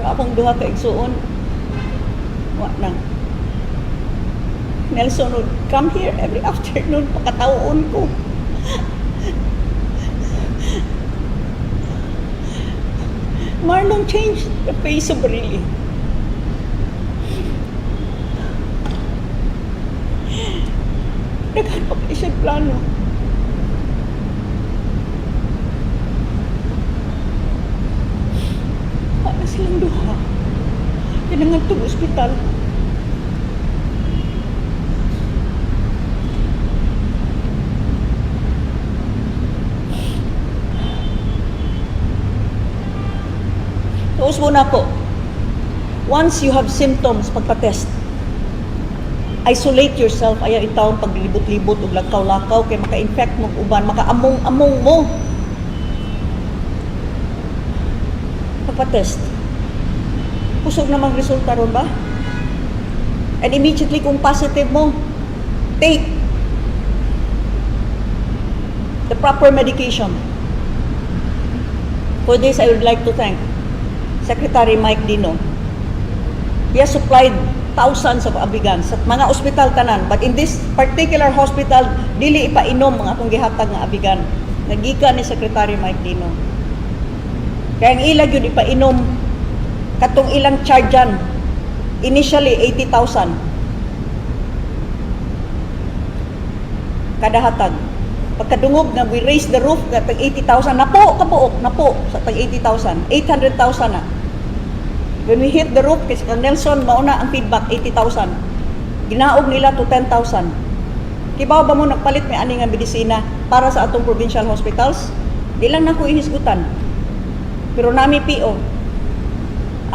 Akong duha ka igsuon. Wa na. Nelson would come here every afternoon, pakataon ko. Marlon changed the face of Riley. Naghan pa kayo siya plano. Wala silang duha. Kinangan itong ospital. Tuos muna po. Once you have symptoms, pagpa-test, isolate yourself. Ayaw itawang paglibot-libot o lakaw-lakaw kay maka-infect mo uban, maka-among-among mo. Pagpa-test. Pusog namang resulta ron ba? And immediately kung positive mo, take the proper medication. For this, I would like to thank Secretary Mike Dino. He has supplied thousands of abigans sa mga ospital tanan, but in this particular hospital, dili ipainom ang akong gihatag nga abigan. Nagikan ni Secretary Mike Dino. Kaya ang ilag yun ipainom, katong ilang chargean, initially 80,000 kada hatag. Pagkadungog na we raise the roof na tag 80,000, napo sa tag 80,000, 800,000 na. When we hit the roof, kasi kang Nelson, mauna ang feedback, 80,000. Ginaog nila to 10,000. Kibaw ba mo nagpalit may ani nga medisina para sa atong provincial hospitals? Di lang na ko ihisgutan. Pero nami PO.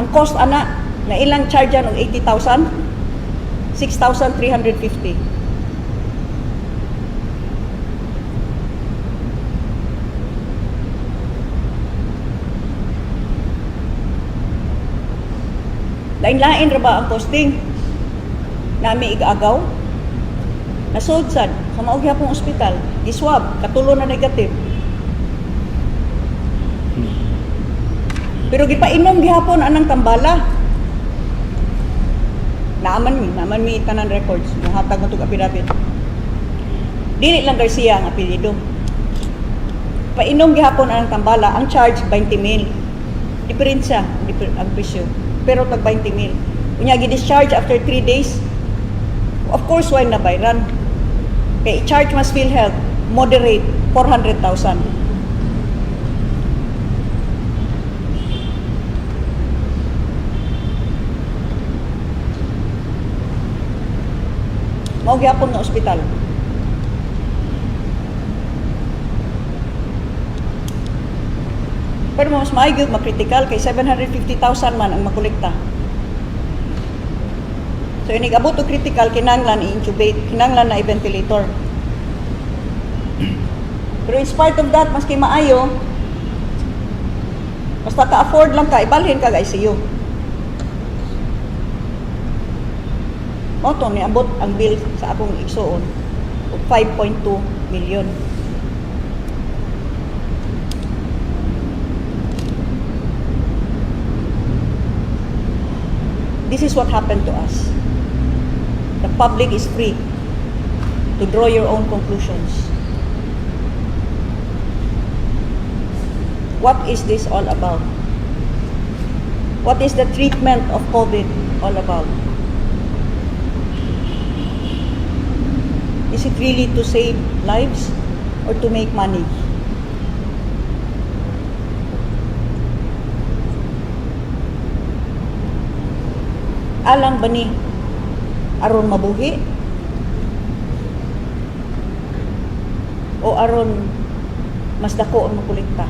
Ang cost ana, na ilang chargean og 80,000? 6,350. Lain-lain ra ba ang costing? Nami igagaw? Nasod sad sa maog gyapong ospital, giswab, katulo na negative. Pero gipainom gihapon anang tambala. Naaman mi tanan records, muhatag mo tug apidabit. Dili lang Garcia ang apelyido. Painom gihapon anang tambala, ang charge 20,000. Diferensya ang presyo. Pero tag 20,000. Unya gi-discharge after 3 days. Of course, why na bayran? Kay i-charge mas PhilHealth, moderate, 400,000. Mao gyapon nga ospital. Pero mas maayod, makritikal, kay 750,000 man ang makolekta. So, inigabot o critical, kinanglan i-intubate, kinanglan na i-ventilator. Pero in spite of that, maski maayo, basta ka-afford lang ka, ibalhin ka ICU. Moto, niabot ang bill sa akong igsuon, 5.2 million. This is what happened to us. The public is free to draw your own conclusions. What is this all about? What is the treatment of COVID all about? Is it really to save lives or to make money? Alang ba ni aron mabuhi? O aron mas dako ang makolekta?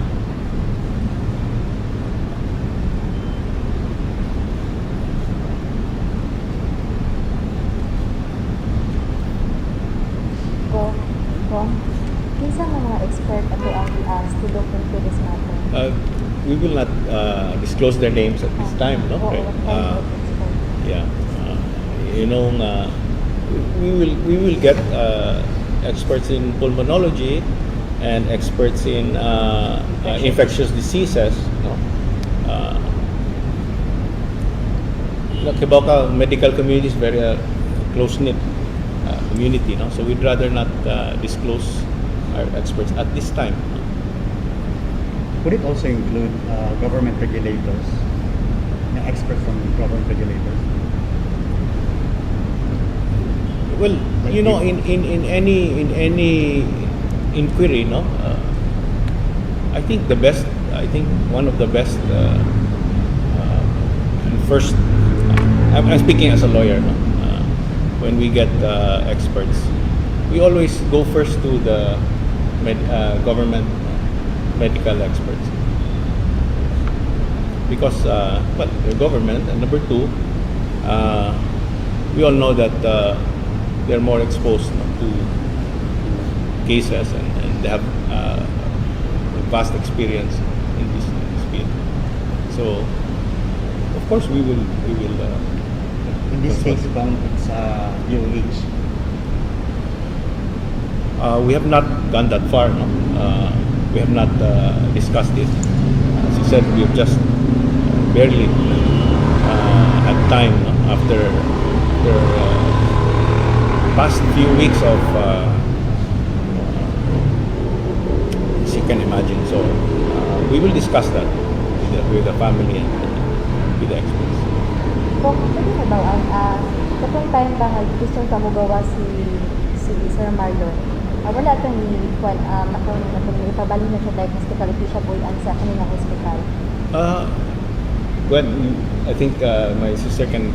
Kinsa nga mga expert ato ang i-ask to look into this matter? We will not disclose their names at this time, no? Oo, Okay. what kind of expert? Yeah, we will get experts in pulmonology and experts in infectious diseases, no? Kiboka medical community is very close-knit community, no? So we'd rather not disclose our experts at this time. Would it also include government regulators, experts from government regulators? Well, you know, in any inquiry, no, I think one of the best first. I'm speaking as a lawyer, no? When we get experts, we always go first to the government medical experts because well, the government, and number two, we all know that they're more exposed, no, to cases and they have vast experience in this field. So of course we will In this case, bang, it's DOH. we have not gone that far, no? We have not discussed it. As you said, we have just barely had time, no? After past few weeks of, as you can imagine. So we will discuss that with the family and with the experts. Kung pwede na daw, katong time ba gusto ka mo gawa si Sir Marlon, wala itong ipabali na siya dahil hospitality siya buwan sa kanilang hospital. Well, I think my sister can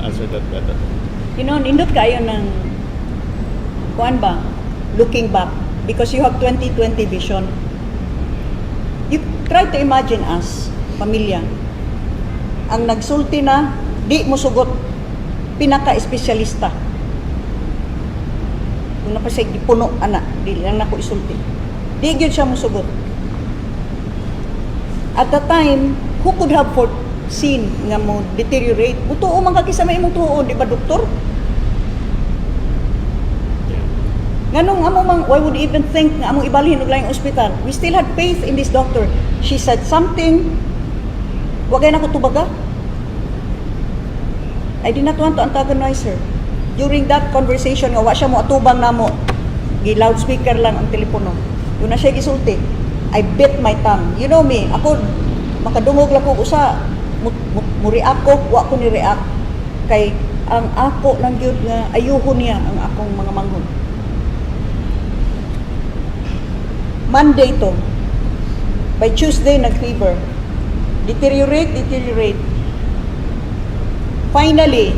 answer that better. You know, nindot kayo ng kuan ba? Looking back because you have 20/20 vision. You try to imagine us, pamilya. Ang nagsulti na, di mo sugot, pinaka-espesyalista. Kung napasay, di puno, anak, di lang nako isulti. Di gyud siya mo sugot. At the time, who could have foreseen nga mo deteriorate? Butuo man kakisama imong tuo, di ba, doktor? Nganong amo mang, why would even think nga among ibalhin og laing ospital? We still had faith in this doctor. She said something, wagay na ko tubaga. I did not want to antagonize her. During that conversation, nga wa siya mo atubang namo. Gi-loudspeaker lang ang telepono. Doon na siya gisulti. I bit my tongue. You know me, ako, makadungog lang ko usa, mu-react ko, wa ko ni-react. Kay, ang ako lang yun nga, ayuhon niya ang akong mga manghon. Monday to. By Tuesday, nag-fever. Deteriorate. Finally,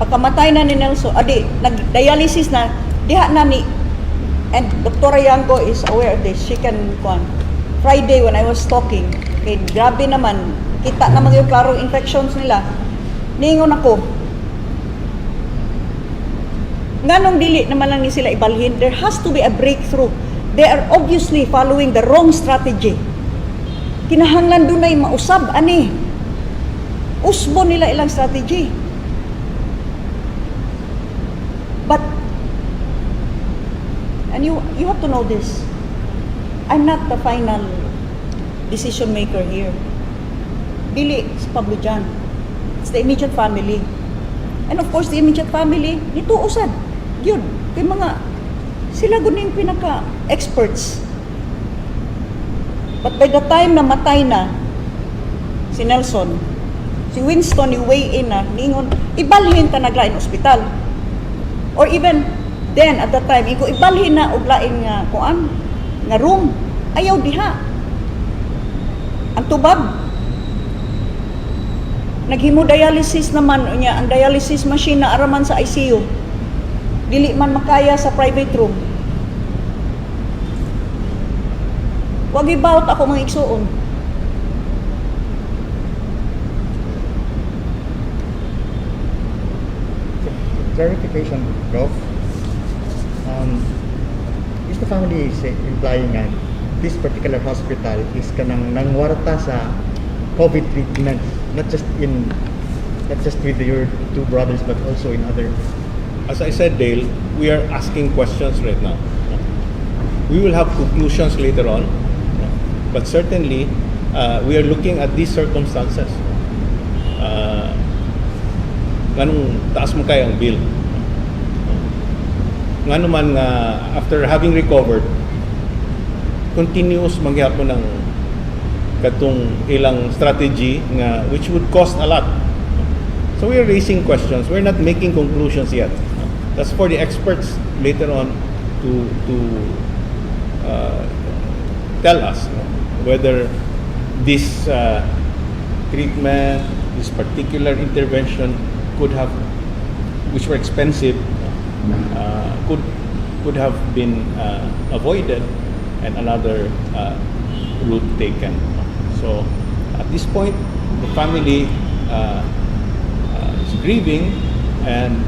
pagkamatay na ni Nelson, nag-dialysis na, diha na ni, and Dr. Yango is aware of this, she can, Friday when I was talking, kay grabe naman, kita naman yung klarong infections nila, ningon ako, nganong dili naman lang ni sila ibalhin, there has to be a breakthrough. They are obviously following the wrong strategy. Kinahanglan doon ay mausab, ani. Usbo nila ilang strategy. But, and you have to know this, I'm not the final decision maker here. Dili, si Pablo Jan. It's the immediate family. And of course, the immediate family, nito usad. Yun, kay mga, sila guning pinaka-experts. But by the time na matay na si Nelson, si Winston, i-weigh in na, ningon, ibalhin ta naglain ospital. Or even then, at that time, ibalhin na og lain nga, nga room, ayaw diha. Ang tubag, naghemodialysis naman niya, ang dialysis machine na araman sa ICU. Dili man makaya sa private room. Wag ibawt ako mga igsuon. Clarification, Prof. Is the family implying that this particular hospital is kanang nangwarta sa COVID treatment, not just with your two brothers, but also in other. As I said, Dale, we are asking questions right now. We will have conclusions later on, but certainly we are looking at these circumstances. nganong taas mo kaya ang bill. Nga naman nga after having recovered, continuous mangyapon ng katong ilang strategy nga which would cost a lot. So we're raising questions. We're not making conclusions yet. That's for the experts later on to tell us whether this treatment, this particular intervention could have, which were expensive, could have been avoided and another route taken. So at this point, the family is grieving and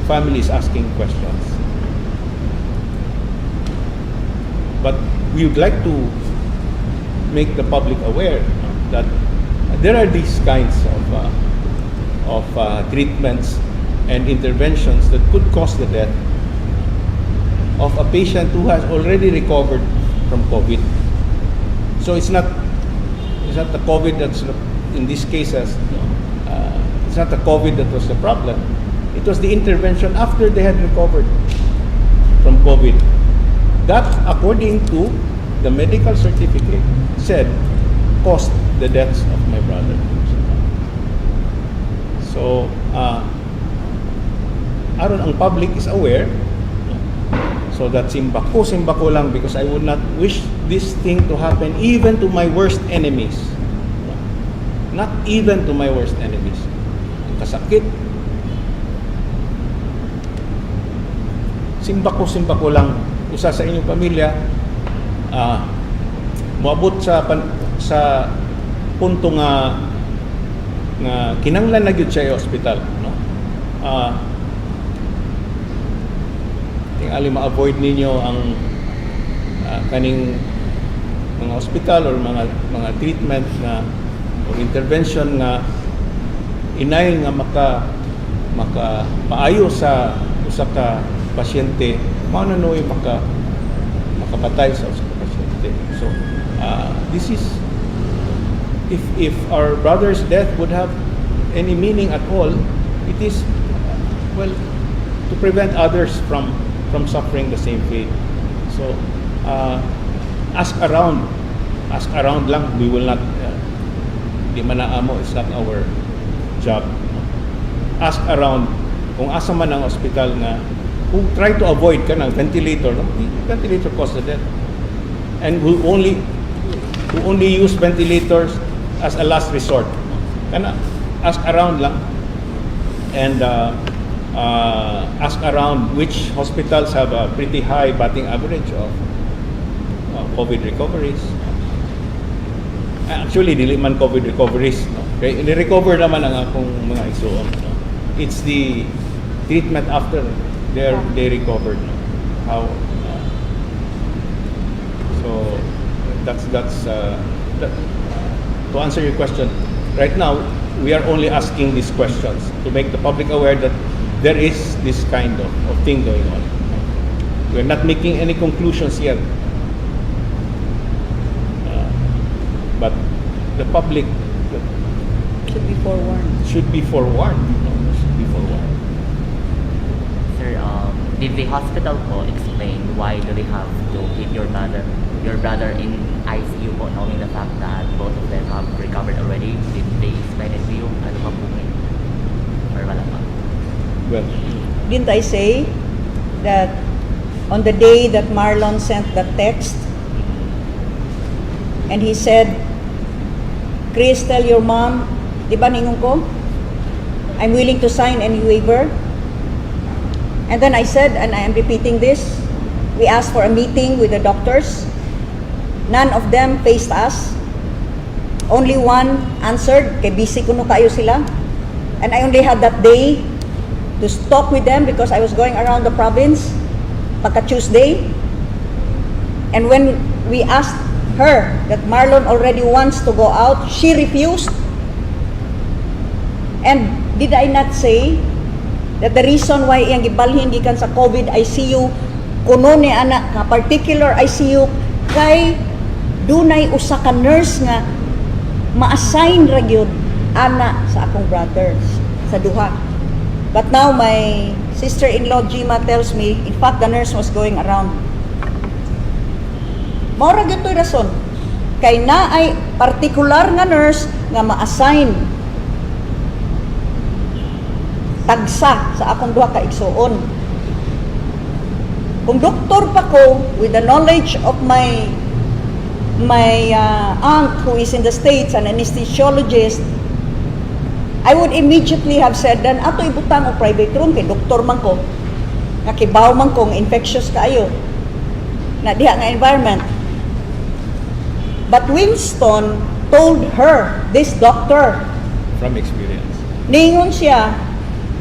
family is asking questions. But we would like to make the public aware that there are these kinds of treatments and interventions that could cause the death of a patient who has already recovered from COVID. So it's not the COVID that's in these cases. It's not the COVID that was the problem. It was the intervention after they had recovered from COVID. That, according to the medical certificate, said caused the deaths of my brother. So, aron ang public is aware, so that simbako lang, because I would not wish this thing to happen even to my worst enemies. Not even to my worst enemies. Ang kasakit. Simbako lang usa sa inyong pamilya, moabot sa punto nga kinanglan na gyud siya sa ospital, no? Tingali ma-avoid ninyo ang kaning mga ospital or mga treatment na or intervention nga inay nga makapaayo sa usa ka pasyente, mananoy makapatay sa usa ka pasyente. So this is, if our brother's death would have any meaning at all, it is, well, to prevent others from suffering the same fate. So ask around lang. We will not di manaamo, it's not our job. Ask around kung asa man ang ospital nga, who try to avoid ka ng ventilator, no? Ventilator cause the death, and who only use ventilators as a last resort. Kana ask around lang, and ask around which hospitals have a pretty high batting average of COVID recoveries. Actually, dili man COVID recoveries, no? Okay, ni-recover naman ang akong mga igsuon, no? It's the treatment after they recovered, no? How so that's to answer your question. Right now, we are only asking these questions to make the public aware that there is this kind of thing going on. We're not making any conclusions yet. But the public Should be forewarned. should be forewarned. No? Should be forewarned. Sir, did the hospital po explain why do they have to keep your brother in ICU po, knowing the fact that both of them have recovered already? Did they explain it to you? Ano pa po ngayon? Or wala pa? Well, Didn't I say that on the day that Marlon sent the text, and he said, Chris, tell your mom, di ba ningon ko, I'm willing to sign any waiver. And then I said, and I am repeating this, we asked for a meeting with the doctors. None of them faced us. Only one answered, kay busy kuno kayo sila. And I only had that day to talk with them because I was going around the province pagka Tuesday. And when we asked her that Marlon already wants to go out, she refused. And did I not say that the reason why iyang gibalhin gikan sa COVID ICU kuno ni anak nga particular ICU kay dunay usa ka nurse nga ma-assign ra gyud ana sa akong brothers sa duha. But now my sister-in-law Gima tells me, in fact the nurse was going around. Maura gyud to'y rason. Kay na ay particular nga nurse nga ma-assign tagsa sa akong duha ka igsuon. Kung doktor pa ko, with the knowledge of my aunt who is in the States, an anesthesiologist, I would immediately have said, dan ato ibutang o private room, kay doktor man ko, nga kibaw man kong infectious kaayo, na diha nga environment. But Winston told her, this doctor, From experience. ningon siya,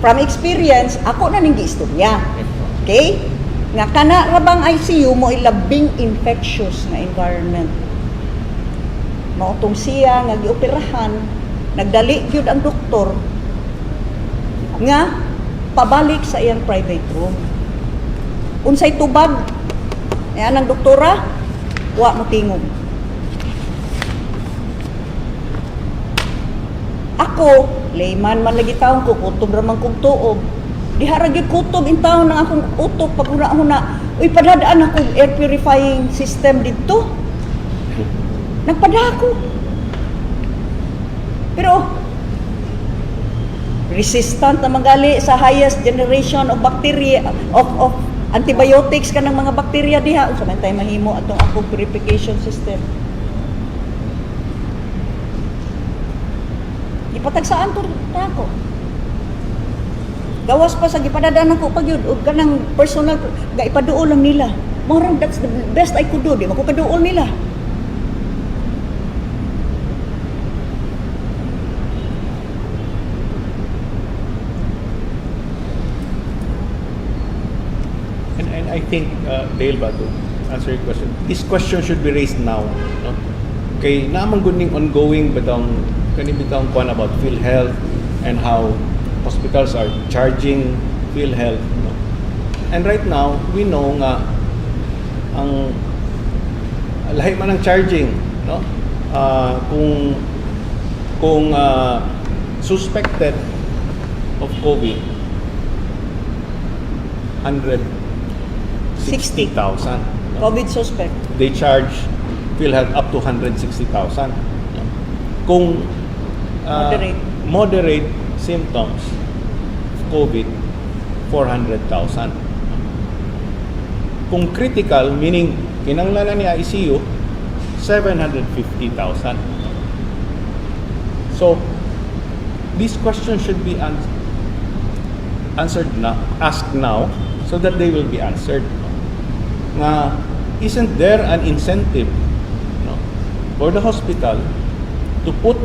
from experience, ako na ning giistorya. Okay? Nga kana rabang ICU mo ilabing infectious na environment. Mautong siya nga gioperahan, nagdali gyud ang doktor nga pabalik sa iyang private room. Unsay tubag ayan ang doktora, wa mo tingog. Ako, layman man lagi taon ko, kutob ramang kong tuog. Diha ra gyud kutob in taon ng akong utok pag una-una. Uy, padadaan ako air purifying system dito. Nagpada ako. Pero resistant na magali sa highest generation of bacteria of antibiotics kanang mga bakterya diha. Unsa man tay mahimo atong akong purification system. Ipatagsaan to na ako. Gawas pa sa gipadadaan ako pag yun, o ganang personal, ga ipaduol lang nila. Marang that's the best I could do, di ba ko paduol nila. And I think, Dale ba, to answer your question, this question should be raised now. No? Kay naman guning ongoing batang kanibitang kwan about PhilHealth and how hospitals are charging PhilHealth. No? And right now, we know nga ang lahi man ang charging, no? Kung suspected of COVID, 160,000. No? COVID suspect. They charge PhilHealth up to 160,000. No? Kung moderate symptoms of COVID, 400,000. Kung critical, meaning kinanglanan ni ICU, 750,000. So, this question should be answered now, asked now, so that they will be answered. Nga, isn't there an incentive, no, for the hospital to put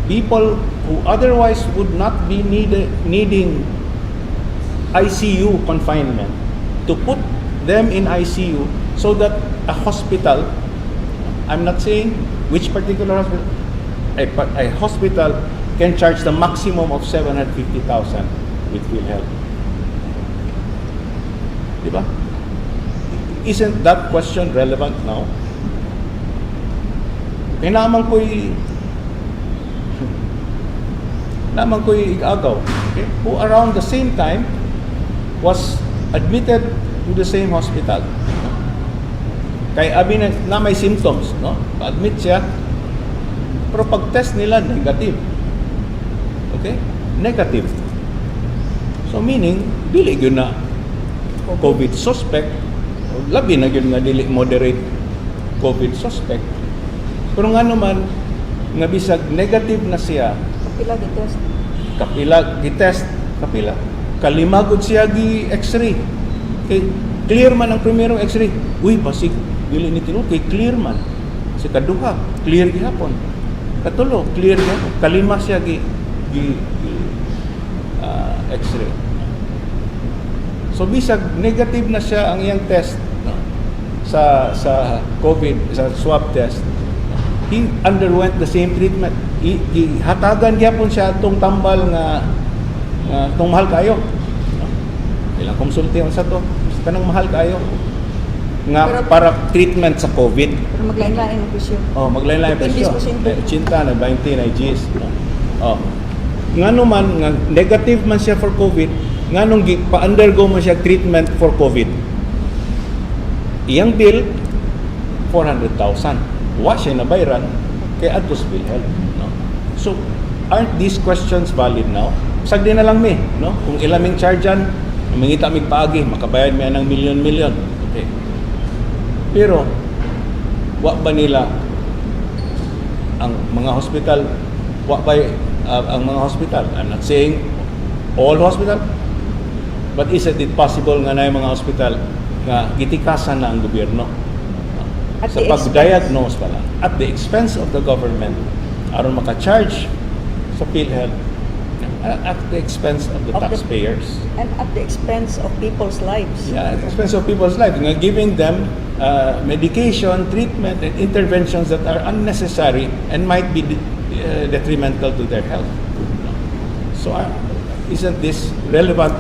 people who otherwise would not be needing ICU confinement, to put them in ICU so that a hospital, I'm not saying which particular hospital, a hospital can charge the maximum of 750,000 with PhilHealth. Diba? Isn't that question relevant now? Kaya naman ko'y igagaw, okay, who around the same time was admitted to the same hospital. Kaya abi na may symptoms, no? Pa-admit siya, pero pag-test nila, negative. Okay? Negative. So meaning, dili yun na COVID suspect, o labi na yun nga dili moderate COVID suspect. Pero nga naman, nga bisag negative na siya, Kapila gitest. kapila, kalimagod siya gi x-ray. Kay clear man ang primerong x-ray. Uy, basig, dili ni tinuod kay clear man. Si kaduha, clear gihapon. Katulo, clear gihapon. Kalima siya gi x-ray. So bisag negative na siya ang iyang test, no, sa COVID, sa swab test. He underwent the same treatment. Hatagan gyapon siya atong tambal nga tong mahal kayo. No? Ilang konsulti sa to. Kanang mahal kayo nga Pero, para treatment sa COVID. Pero maglain-lain ang presyo. Oh, maglain-lain Depende presyo. sa pasyente. 80 na 20 na Gs. No? Oh. Ngano man nga negative man siya for COVID, nganong pa-undergo man siya treatment for COVID. Iyang bill 400,000. Wa siya nabayran kay adtos PhilHealth, no? So aren't these questions valid now? Sagdi na lang mi, no? Kung ilaming chargean, mangita mig paagi, makabayad mi ng milyon-milyon. Okay. Pero wa ba nila ang mga hospital, wa ba ang mga hospital? I'm not saying all hospital, but isn't it possible nga na yung mga hospital nga gitikasan na ang gobyerno At sa the pag-diagnose pala at the expense of the government aron maka-charge sa PhilHealth at the expense of the Of the- taxpayers. And at the expense of people's lives. Yeah, at the expense of people's lives. Nga giving them medication, treatment, and interventions that are unnecessary and might be detrimental to their health. So, isn't this relevant